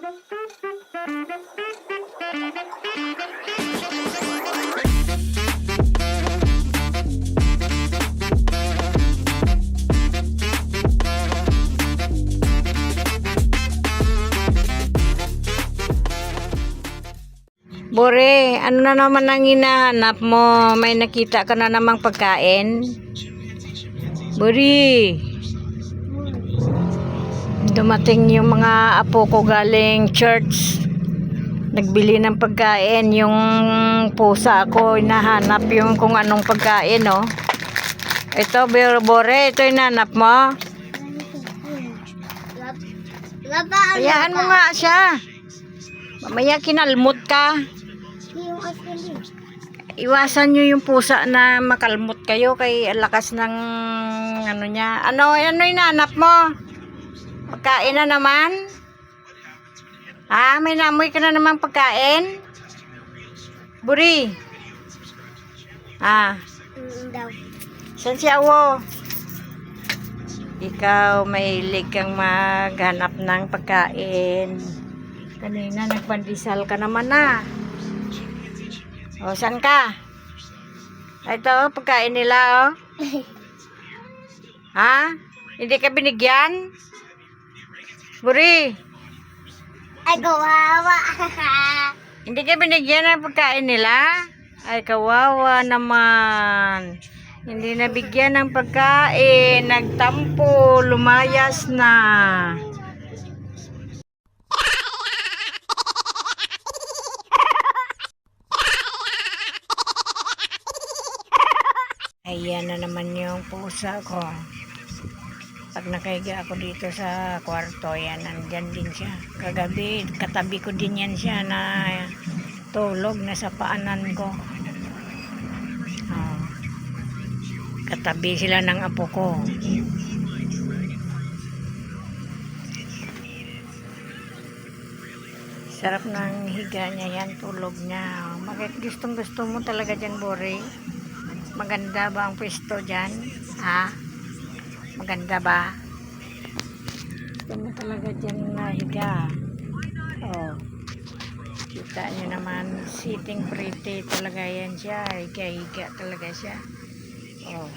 Bore, ano na naman ang hinahanap mo? May nakita ka na namang pagkain? Bore, dumating yung mga apo ko galing church. Nagbili ng pagkain. Yung pusa ko, hinahanap yung kung anong pagkain, no? Ito, Bore, ito hinahanap mo? Hayaan mo nga siya. Mamaya kinalmot ka. Iwasan nyo yung pusa na makalmot kayo kay lakas ng ano niya. Ano hinahanap mo? Pagkain na naman? Ha? May namoy ka na naman pagkain? Buri? Ha? Saan si Awo? Ikaw, mahilig kang maghanap ng pagkain. Kanina nagpandesal ka naman na. O, saan ka? Ito, pagkain nila, oh. Ha? Hindi ka binigyan? Buri? Ay, kawawa. Hindi ka binigyan ng pagkain nila? Ay, kawawa naman. Hindi nabigyan ng pagkain. Nagtampo, lumayas na. Ayan na naman yung pusa ko. Pag nakahiga ako dito sa kwarto, yan, nandyan din siya. Kagabi, katabi ko din yan siya na tulog na sa paanan ko. Oh. Katabi sila ng apo ko. Sarap ng higa niya yan, tulog niya. Gustong gusto mo talaga dyan, Bore? Maganda ba ang pwesto dyan? Ha? Maganda ba? Gusto mo talaga dyan na higa. Oh. Kita nyo naman, sitting pretty talaga yan siya. Higa-higa talaga siya. Oh.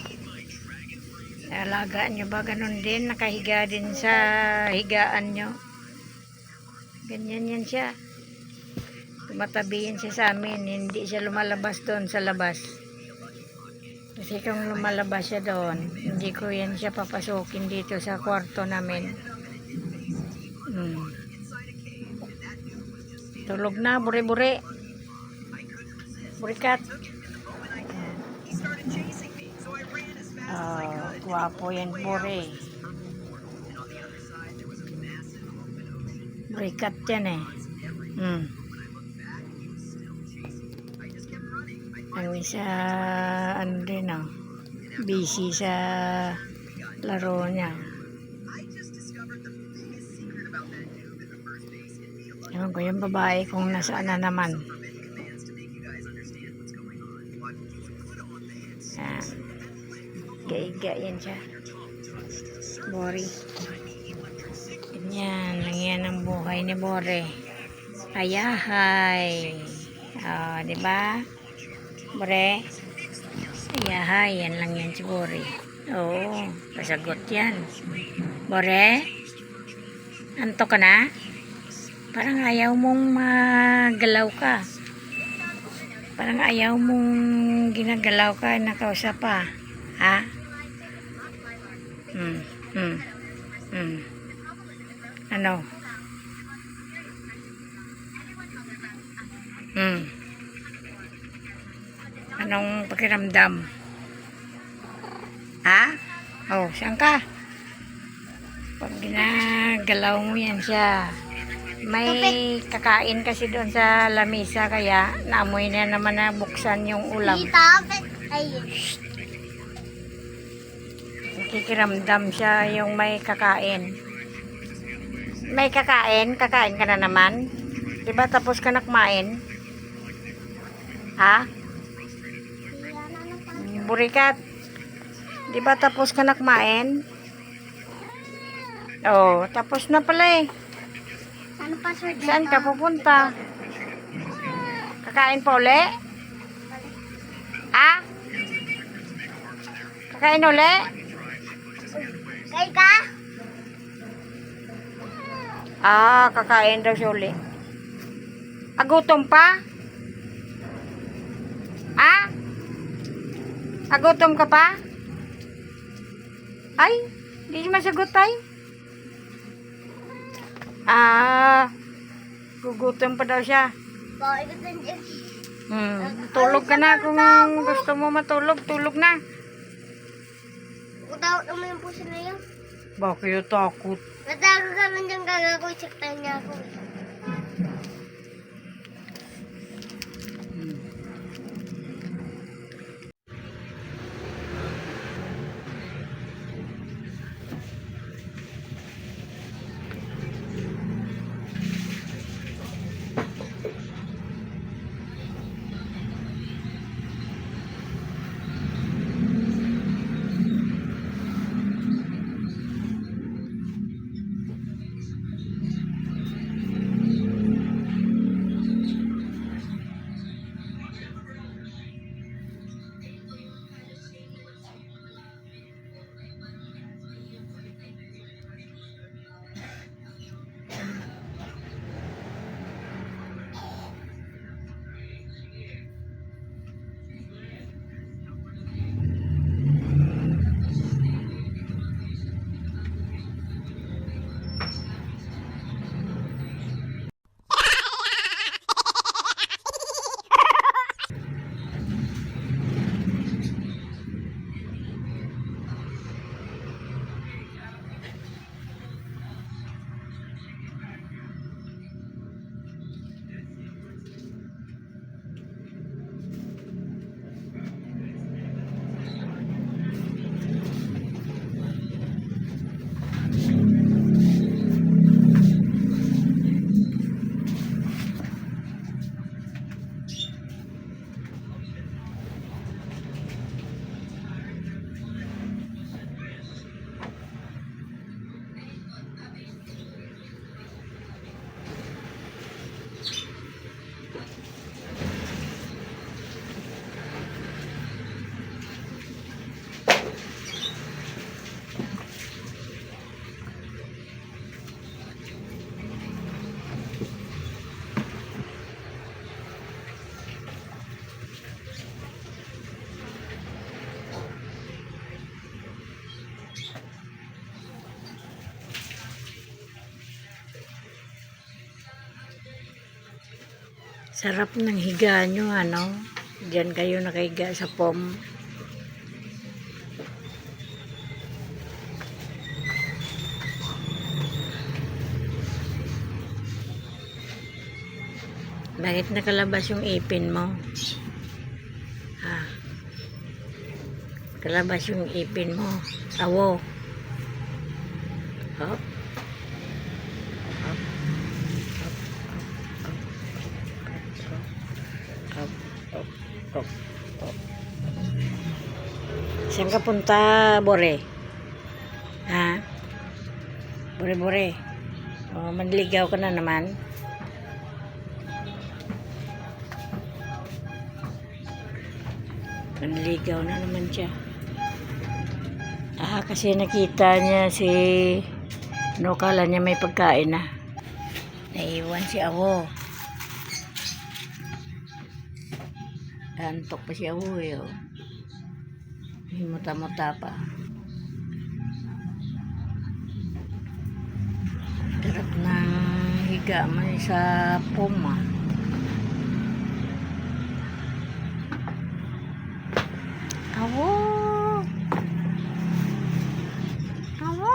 Alaga nyo ba ganun din? Nakahiga din sa higaan nyo? Ganyan yan siya. Tumatabihin siya sa amin. Hindi siya lumalabas doon sa labas. Kasi kung lumalabas siya doon, hindi ko yan siya papasukin dito sa kwarto namin. Tulog na, bure-bure. Burikat. Guwapo yan, bure. Burikat yan eh. Ang isa, ano din, oh, busy sa laro niya. Ewan ko yung babae kung nasaan na naman. Gaiga yan siya. Bore. Ganyan, lang yan ang buhay ni Bore. Ayahay. Oh, diba? Bore? Ayahay, yan lang yan si Bore. Oo, kasagot yan. Bore? Anto ka na? Parang ayaw mong magalaw ka. Parang ayaw mong ginagalaw ka, nakausap pa. Ha? Ano? Anong pakiramdam? Ha? Oh, saan ka? Pag ginagalaw mo yan siya, may kakain kasi doon sa lamisa, kaya naamoy na naman na buksan yung ulam. Nakikiramdam siya yung may kakain. May kakain? Kakain ka na naman? Diba tapos ka na kumain? Ha? Burikat, di ba tapos ka na kumain? Oh, tapos na pala eh. Ano password nito? Saan ka pupunta? Kakain pa uli? Ah? Kakain uli? Kay ka? Kakain daw siya uli. Agutom pa? Agutom ka pa? Ay, hindi niya masagot tayo. Gugutom pa daw siya. Bakit ito dyan? Tulog ka na kung gusto mo matulog. Tulog na. Utawag naman yung puso na yun. Bakit takot? Natago ka man dyan gagawin. Saktan niya ako. Sarap ng higa nyo, ano? Diyan kayo nakahiga sa pom. Bakit nakalabas yung ipin mo? Kalabas yung ipin mo. Awo. Hop. Saan ka punta, Bore? Bore. Manligaw ka na naman. Manligaw na naman siya. Kasi nakita niya si kala niya may pagkain na. Naiwan si Awo. Antok pa si Awo eh. Muta-muta pa. Sarap ng higa man sa poma. Awo! Awo!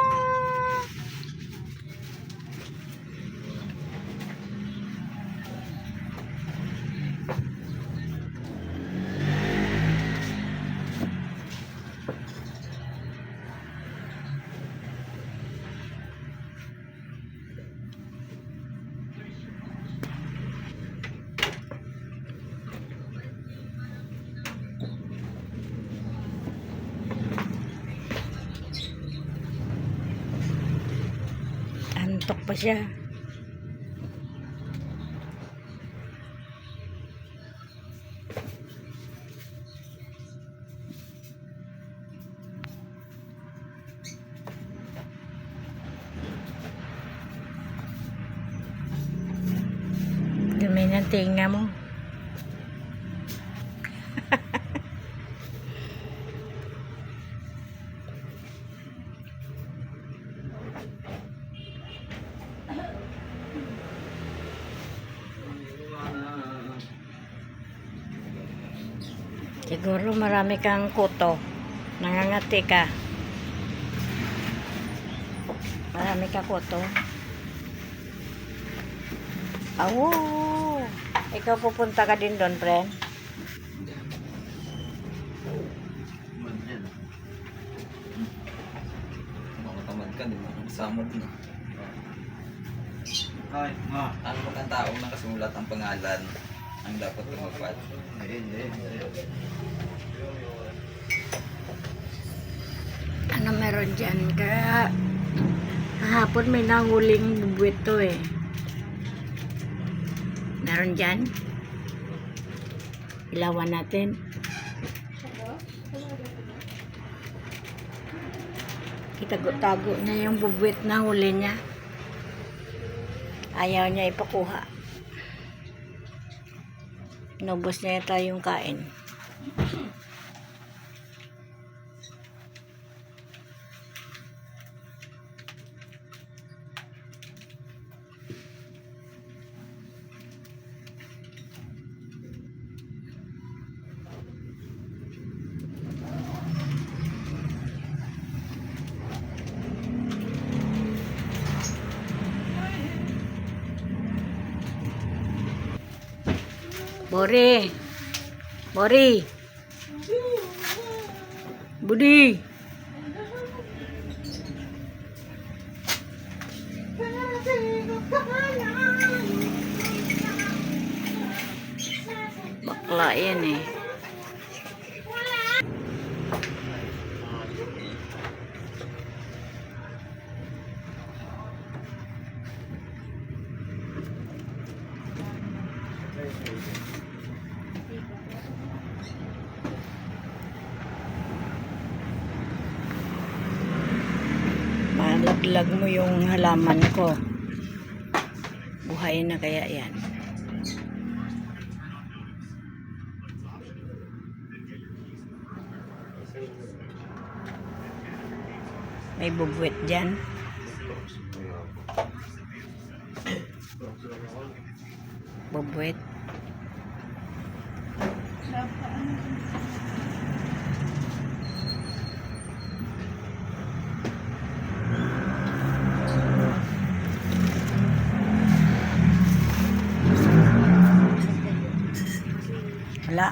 Antok pa siya. tinga mo. Siguro marami kang kuto. Nangangati ka. Marami ka kuto. Awo! Ikaw pupunta ka din doon, friend? Makatamad ka, di ba? Samot na. Ay, ma. Ano ba ang taong nakasimulat ang pangalan ang dapat tumapad? Ano meron dyan? Kaya hapon may nahuling bubuwit to eh. Meron dyan? Ilawan natin. Itago-tago niya yung bubuwit na huli niya. Ayaw niya ipakuha. Nubos niya yata yung kain. Bori. Bori. Budi. Bakla yan eh. Malaglag mo yung halaman ko. Buhay na kaya yan. May bubuwit dyan. Bubuwit. Wala.